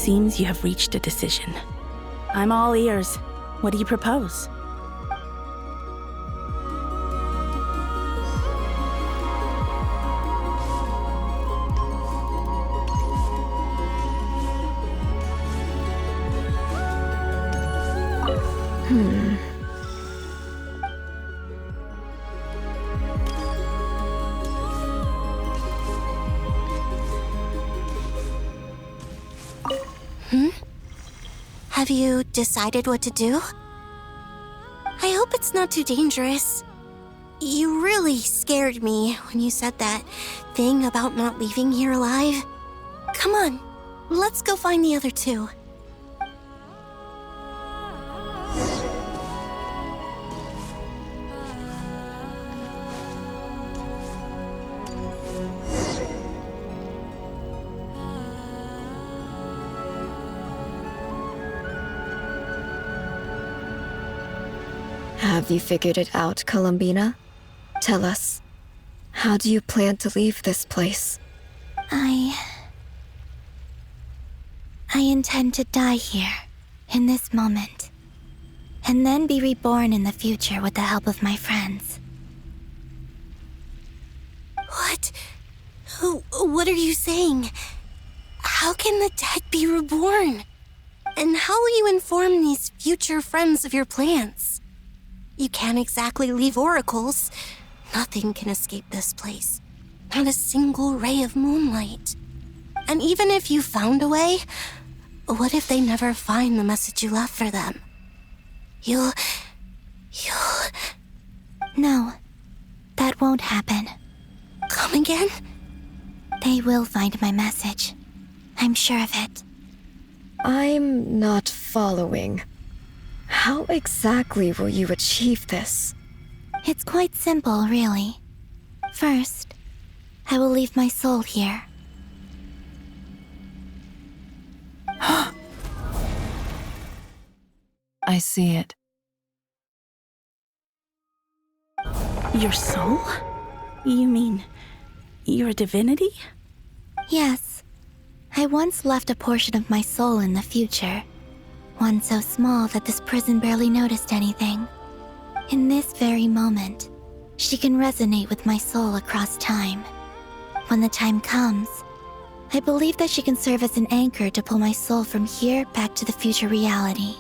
seems you have reached a decision. I'm all ears. What do you propose? Have you decided what to do? I hope it's not too dangerous. You really scared me when you said that thing about not leaving here alive. Come on, let's go find the other two. Have you figured it out, Columbina? Tell us, how do you plan to leave this place? I intend to die here, in this moment, and then be reborn in the future with the help of my friends. What? What are you saying? How can the dead be reborn? And how will you inform these future friends of your plans? You can't exactly leave oracles. Nothing can escape this place. Not a single ray of moonlight. And even if you found a way, what if they never find the message you left for them? You'll... No, that won't happen. Come again? They will find my message. I'm sure of it. I'm not following. How exactly will you achieve this? It's quite simple, really. First, I will leave my soul here. I see it. Your soul? You mean your divinity? Yes. I once left a portion of my soul in the future. One so small that this prison barely noticed anything. In this very moment, she can resonate with my soul across time. When the time comes, I believe that she can serve as an anchor to pull my soul from here back to the future reality.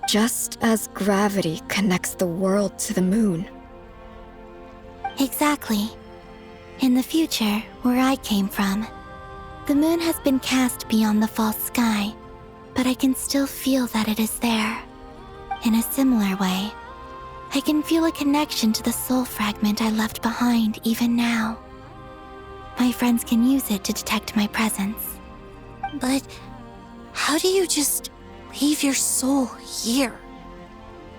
Just as gravity connects the world to the moon. Exactly. In the future, where I came from, the moon has been cast beyond the false sky, but I can still feel that it is there. In a similar way, I can feel a connection to the soul fragment I left behind even now. My friends can use it to detect my presence. But how do you just leave your soul here?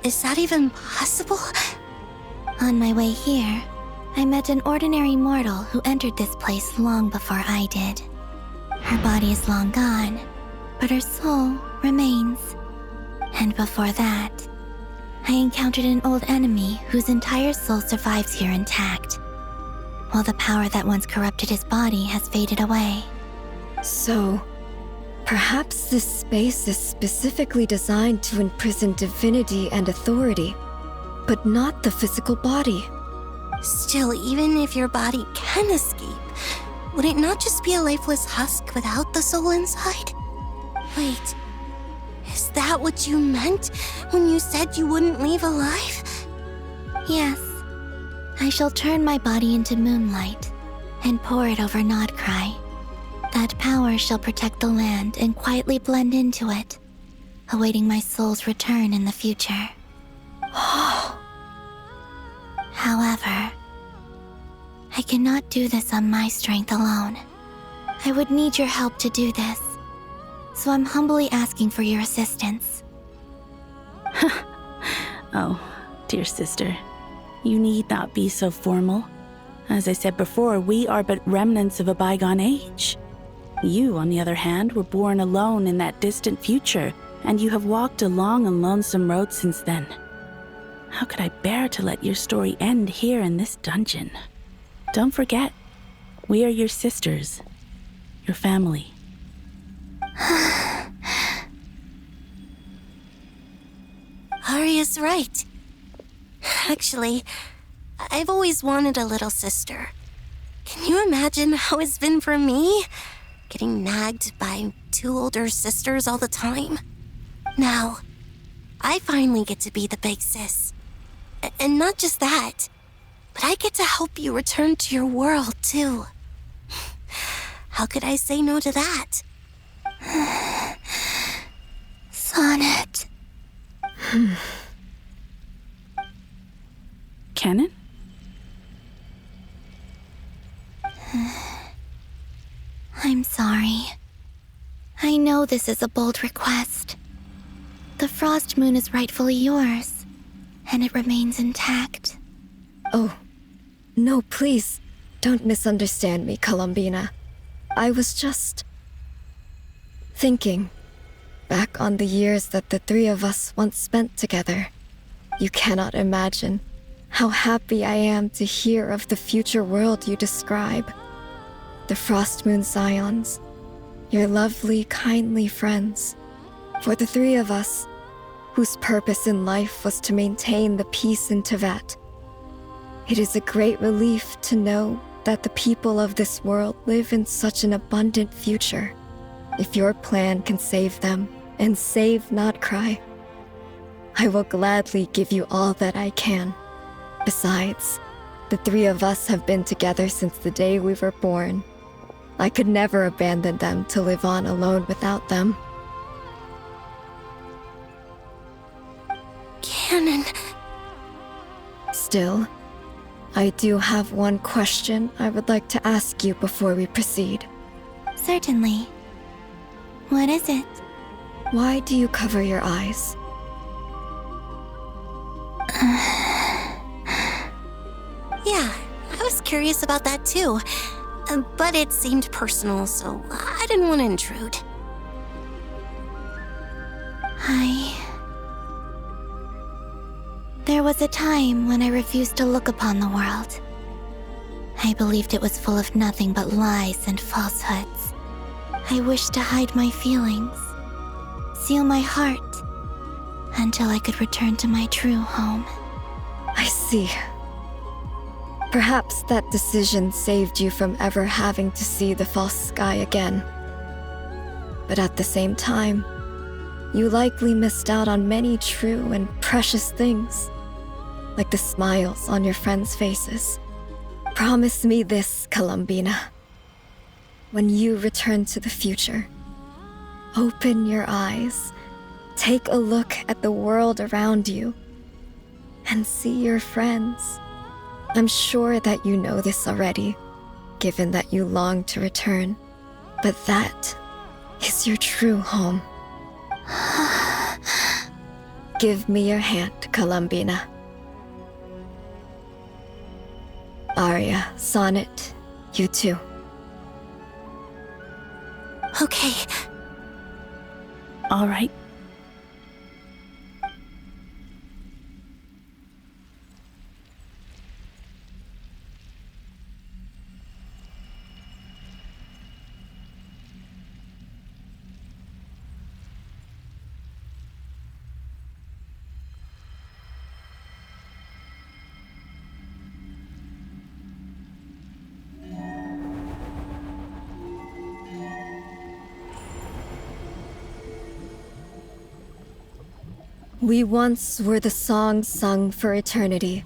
Is that even possible? On my way here, I met an ordinary mortal who entered this place long before I did. Her body is long gone, but her soul remains. And before that, I encountered an old enemy whose entire soul survives here intact, while the power that once corrupted his body has faded away. So, perhaps this space is specifically designed to imprison divinity and authority, but not the physical body. Still, even if your body can escape, would it not just be a lifeless husk without the soul inside? Wait, is that what you meant when you said you wouldn't leave alive? Yes. I shall turn my body into moonlight and pour it over Nodcry. That power shall protect the land and quietly blend into it, awaiting my soul's return in the future. However, I cannot do this on my strength alone. I would need your help to do this, so I'm humbly asking for your assistance. Oh, dear sister, you need not be so formal. As I said before, we are but remnants of a bygone age. You, on the other hand, were born alone in that distant future, and you have walked a long and lonesome road since then. How could I bear to let your story end here in this dungeon? Don't forget, we are your sisters. your family. Arya's right. Actually, I've always wanted a little sister. Can you imagine how it's been for me? Getting nagged by 2 older sisters all the time. Now, I finally get to be the big sis. And not just that, but I get to help you return to your world, too. How could I say no to that? Sonnet. Canon? I'm sorry. I know this is a bold request. The Frost Moon is rightfully yours, and it remains intact. Oh, no, please, don't misunderstand me, Columbina. I was just thinking back on the years that the 3 of us once spent together. You cannot imagine how happy I am to hear of the future world you describe. The Frost Moon Scions, your lovely, kindly friends. For the 3 of us, whose purpose in life was to maintain the peace in Teyvat. It is a great relief to know that the people of this world live in such an abundant future. If your plan can save them, and save not cry, I will gladly give you all that I can. Besides, the 3 of us have been together since the day we were born. I could never abandon them to live on alone without them. Canon. Still, I do have one question I would like to ask you before we proceed. Certainly. What is it? Why do you cover your eyes? Yeah, I was curious about that too. But it seemed personal, so I didn't want to intrude. There was a time when I refused to look upon the world. I believed it was full of nothing but lies and falsehoods. I wished to hide my feelings, seal my heart, until I could return to my true home. I see. Perhaps that decision saved you from ever having to see the false sky again. But at the same time, you likely missed out on many true and precious things, like the smiles on your friends' faces. Promise me this, Columbina. When you return to the future, open your eyes, take a look at the world around you, and see your friends. I'm sure that you know this already, given that you long to return, but that is your true home. Give me your hand, Columbina. Arya, Sonnet, you too. Okay. All right. We once were the songs sung for eternity,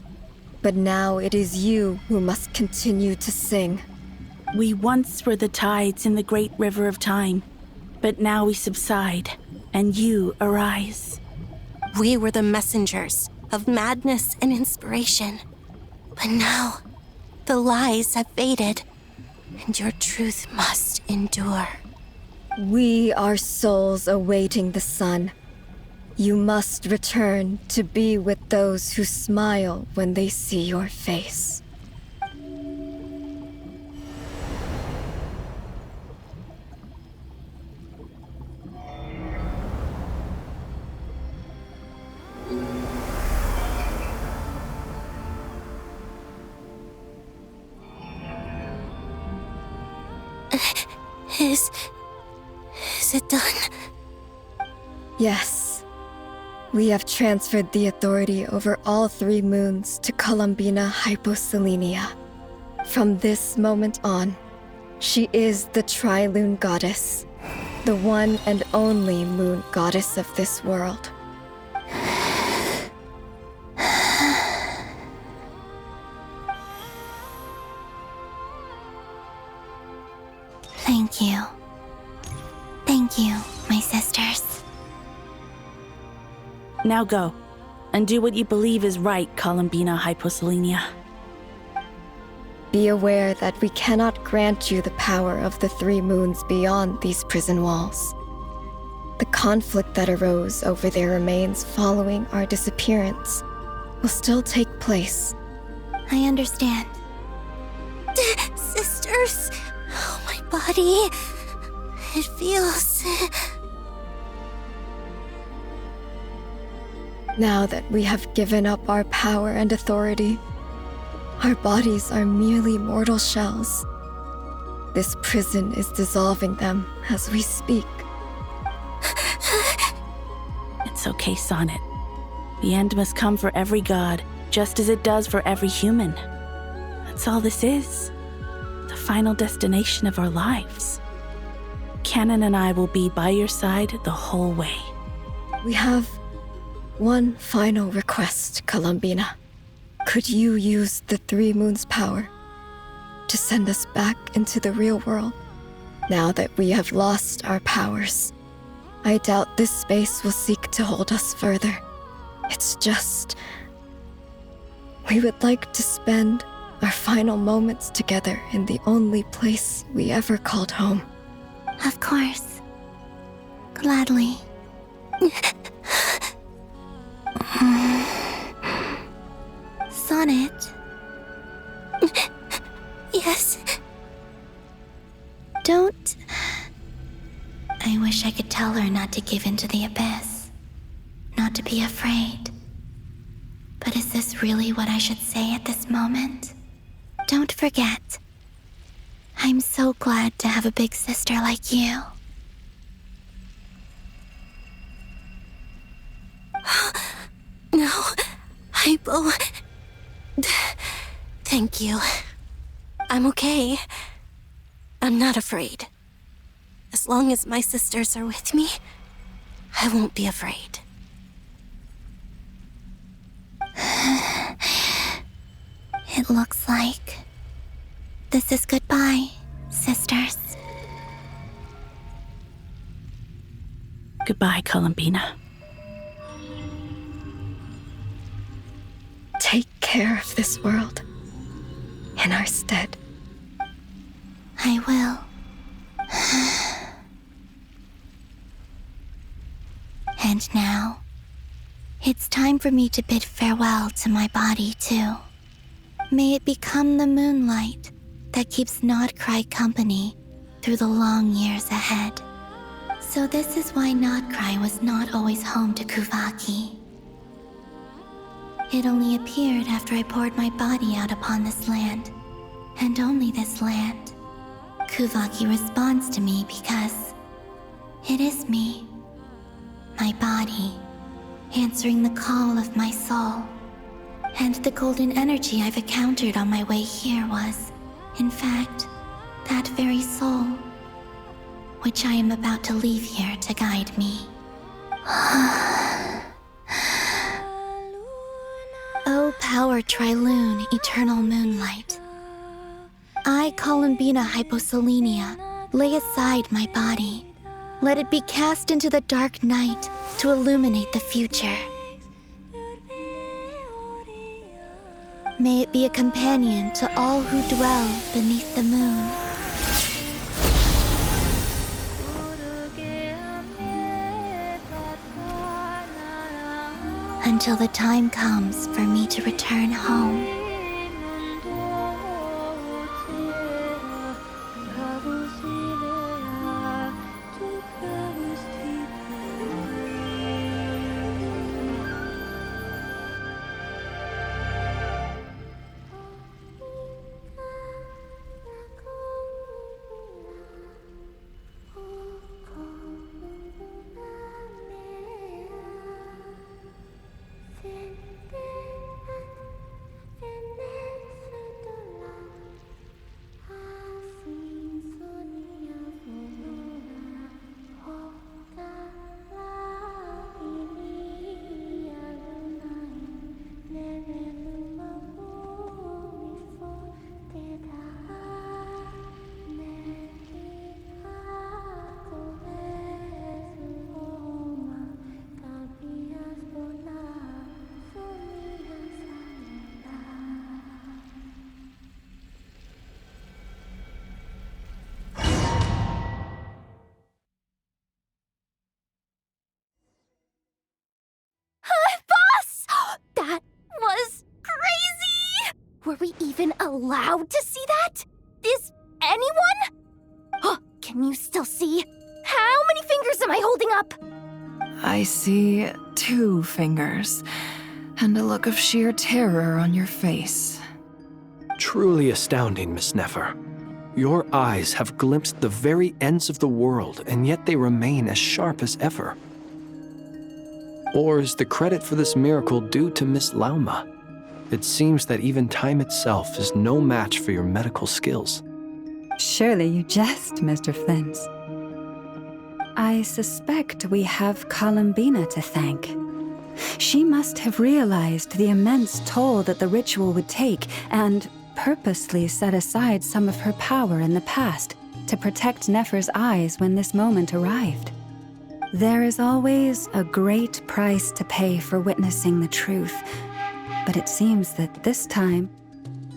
but now it is you who must continue to sing. We once were the tides in the great river of time, but now we subside, and you arise. We were the messengers of madness and inspiration. But now, the lies have faded, and your truth must endure. We are souls awaiting the sun. You must return to be with those who smile when they see your face. Is it done? Yes. We have transferred the authority over all 3 moons to Columbina Hyposelenia. From this moment on, she is the Tri-Lune Goddess, the one and only moon goddess of this world. Thank you. Thank you, my sisters. Now go, and do what you believe is right, Columbina Hyposelenia. Be aware that we cannot grant you the power of the 3 moons beyond these prison walls. The conflict that arose over their remains following our disappearance will still take place. I understand. Sisters, oh, my body. It feels... Now that we have given up our power and authority, our bodies are merely mortal shells. This prison is dissolving them as we speak. It's okay, Sonnet. The end must come for every god, just as it does for every human. That's all this is. The final destination of our lives. Canon and I will be by your side the whole way. We have one final request, Columbina. Could you use the 3 moons' power to send us back into the real world? Now that we have lost our powers, I doubt this space will seek to hold us further. It's just... we would like to spend our final moments together in the only place we ever called home. Of course. Gladly. Sonnet, Yes. don't... I wish I could tell her not to give in to the abyss. Not to be afraid. But is this really what I should say at this moment? Don't forget. I'm so glad to have a big sister like you. No. Hypo... Thank you. I'm okay. I'm not afraid. As long as my sisters are with me, I won't be afraid. It looks like this is goodbye, sisters. Goodbye, Columbina. Take care of this world in our stead. I will. And now, it's time for me to bid farewell to my body, too. May it become the moonlight that keeps Nodcry company through the long years ahead. So this is why Nodcry was not always home to Kuvaki. It only appeared after I poured my body out upon this land, and only this land. Kuvaki responds to me because it is me, my body, answering the call of my soul. And the golden energy I've encountered on my way here was, in fact, that very soul, which I am about to leave here to guide me. O power Tri-Lune, eternal moonlight. I, Columbina Hyposelenia, lay aside my body. Let it be cast into the dark night to illuminate the future. May it be a companion to all who dwell beneath the moon. Until the time comes for me to return home. we even allowed to see that? Is anyone? Oh, can you still see? How many fingers am I holding up? I see 2 fingers, and a look of sheer terror on your face. Truly astounding, Miss Nefer. Your eyes have glimpsed the very ends of the world, and yet they remain as sharp as ever. Or is the credit for this miracle due to Miss Lauma? It seems that even time itself is no match for your medical skills. Surely you jest, Mr. Flint. I suspect we have Columbina to thank. She must have realized the immense toll that the ritual would take and purposely set aside some of her power in the past to protect Nefer's eyes when this moment arrived. There is always a great price to pay for witnessing the truth, but it seems that this time,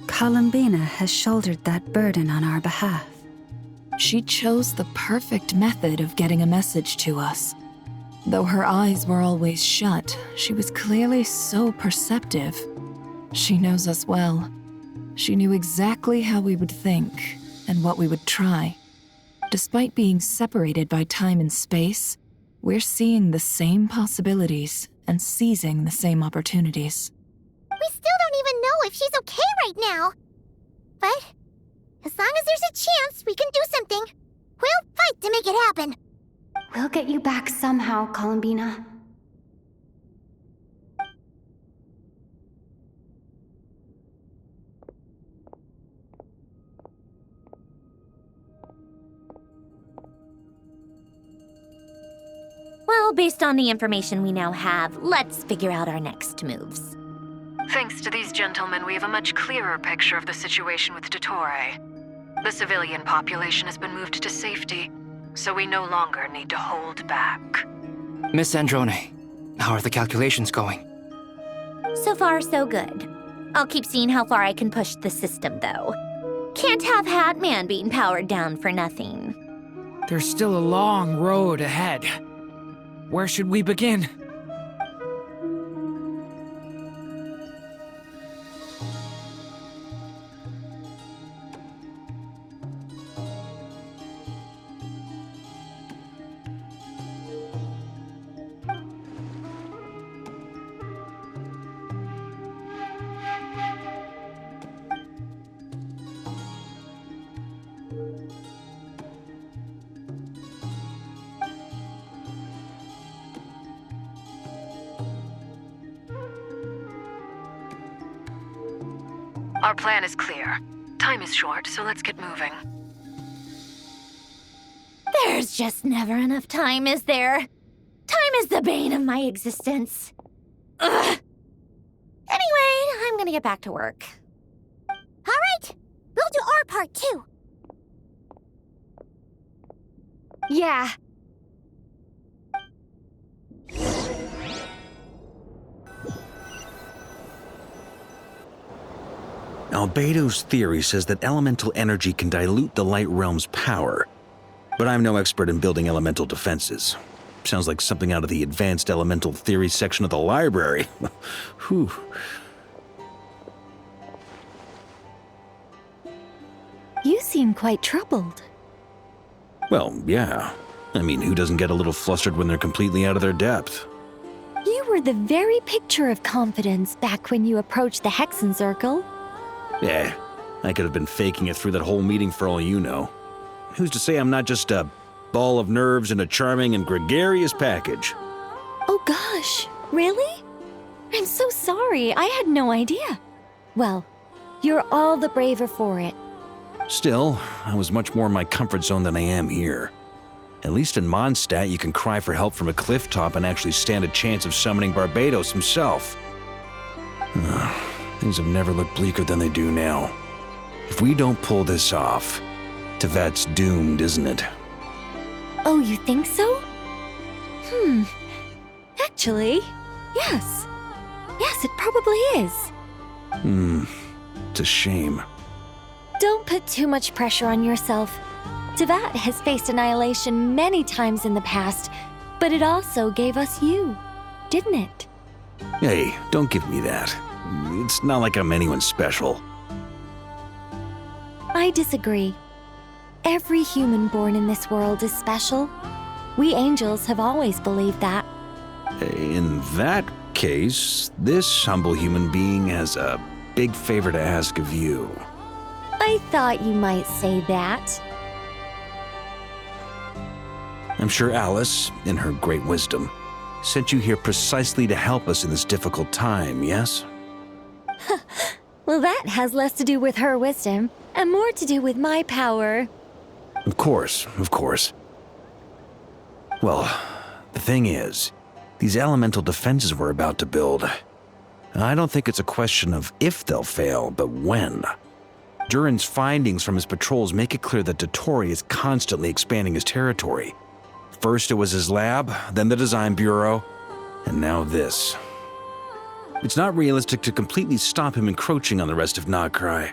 Columbina has shouldered that burden on our behalf. She chose the perfect method of getting a message to us. Though her eyes were always shut, she was clearly so perceptive. She knows us well. She knew exactly how we would think and what we would try. Despite being separated by time and space, we're seeing the same possibilities and seizing the same opportunities. We still don't even know if she's okay right now. But as long as there's a chance we can do something, we'll fight to make it happen. We'll get you back somehow, Columbina. Well, based on the information we now have, let's figure out our next moves. Thanks to these gentlemen, we have a much clearer picture of the situation with Dottore. The civilian population has been moved to safety, so we no longer need to hold back. Miss Androne, how are the calculations going? So far, so good. I'll keep seeing how far I can push the system, though. Can't have Hatman being powered down for nothing. There's still a long road ahead. Where should we begin? Our plan is clear. Time is short, so let's get moving. There's just never enough time, is there? Time is the bane of my existence. Ugh. Anyway, I'm gonna get back to work. All right, we'll do our part too. Yeah. Albedo's theory says that elemental energy can dilute the light realm's power, but I'm no expert in building elemental defenses. Sounds like something out of the advanced elemental theory section of the library. Whew. You seem quite troubled. Well, yeah. I mean, who doesn't get a little flustered when they're completely out of their depth? You were the very picture of confidence back when you approached the Hexen Circle. Yeah, I could have been faking it through that whole meeting for all you know. Who's to say I'm not just a ball of nerves in a charming and gregarious package? Oh gosh, really? I'm so sorry, I had no idea. Well, you're all the braver for it. Still, I was much more in my comfort zone than I am here. At least in Mondstadt, you can cry for help from a cliff top and actually stand a chance of summoning Barbados himself. Things have never looked bleaker than they do now. If we don't pull this off, Tevat's doomed, isn't it? Oh, you think so? Actually, yes. Yes, it probably is. It's a shame. Don't put too much pressure on yourself. Tevat has faced annihilation many times in the past, but it also gave us you, didn't it? Hey, don't give me that. It's not like I'm anyone special. I disagree. Every human born in this world is special. We angels have always believed that. In that case, this humble human being has a big favor to ask of you. I thought you might say that. I'm sure Alice, in her great wisdom, sent you here precisely to help us in this difficult time, yes? Well, that has less to do with her wisdom and more to do with my power. Of course, of course. Well, the thing is, these elemental defenses we're about to build, I don't think it's a question of if they'll fail, but when. Durin's findings from his patrols make it clear that Dottore is constantly expanding his territory. First it was his lab, then the design bureau, and now this. It's not realistic to completely stop him encroaching on the rest of Nagcry.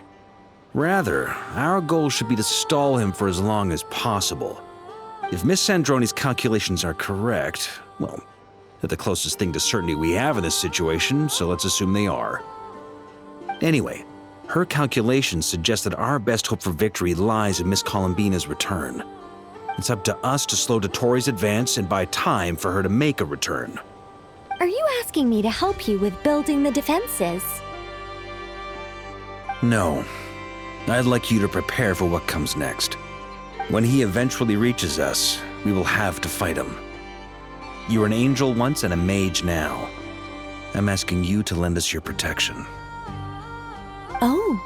Rather, our goal should be to stall him for as long as possible. If Miss Sandroni's calculations are correct, well, they're the closest thing to certainty we have in this situation, so let's assume they are. Anyway, her calculations suggest that our best hope for victory lies in Miss Columbina's return. It's up to us to slow Dottore's advance and buy time for her to make a return. Are you asking me to help you with building the defenses? No. I'd like you to prepare for what comes next. When he eventually reaches us, we will have to fight him. You were an angel once and a mage now. I'm asking you to lend us your protection. Oh.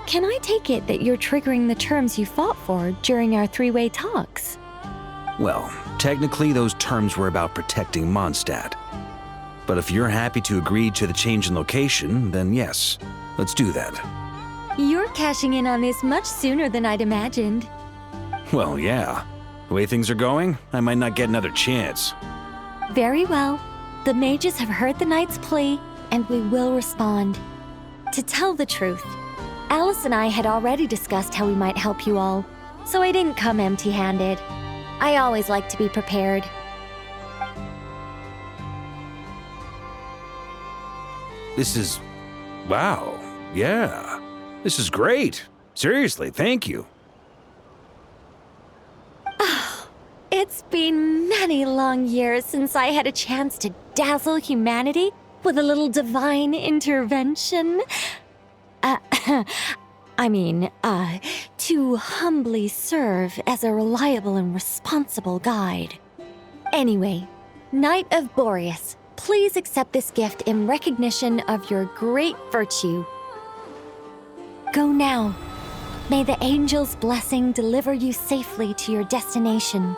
Can I take it that you're triggering the terms you fought for during our three-way talks? Well, technically those terms were about protecting Mondstadt. But if you're happy to agree to the change in location, then yes, let's do that. You're cashing in on this much sooner than I'd imagined. Well, yeah. The way things are going, I might not get another chance. Very well. The mages have heard the knight's plea, and we will respond. To tell the truth, Alice and I had already discussed how we might help you all, so I didn't come empty-handed. I always like to be prepared. This is... wow. Yeah. This is great. Seriously, thank you. It's been many long years since I had a chance to dazzle humanity with a little divine intervention. To humbly serve as a reliable and responsible guide. Anyway, Knight of Boreas, please accept this gift in recognition of your great virtue. Go now. May the angel's blessing deliver you safely to your destination.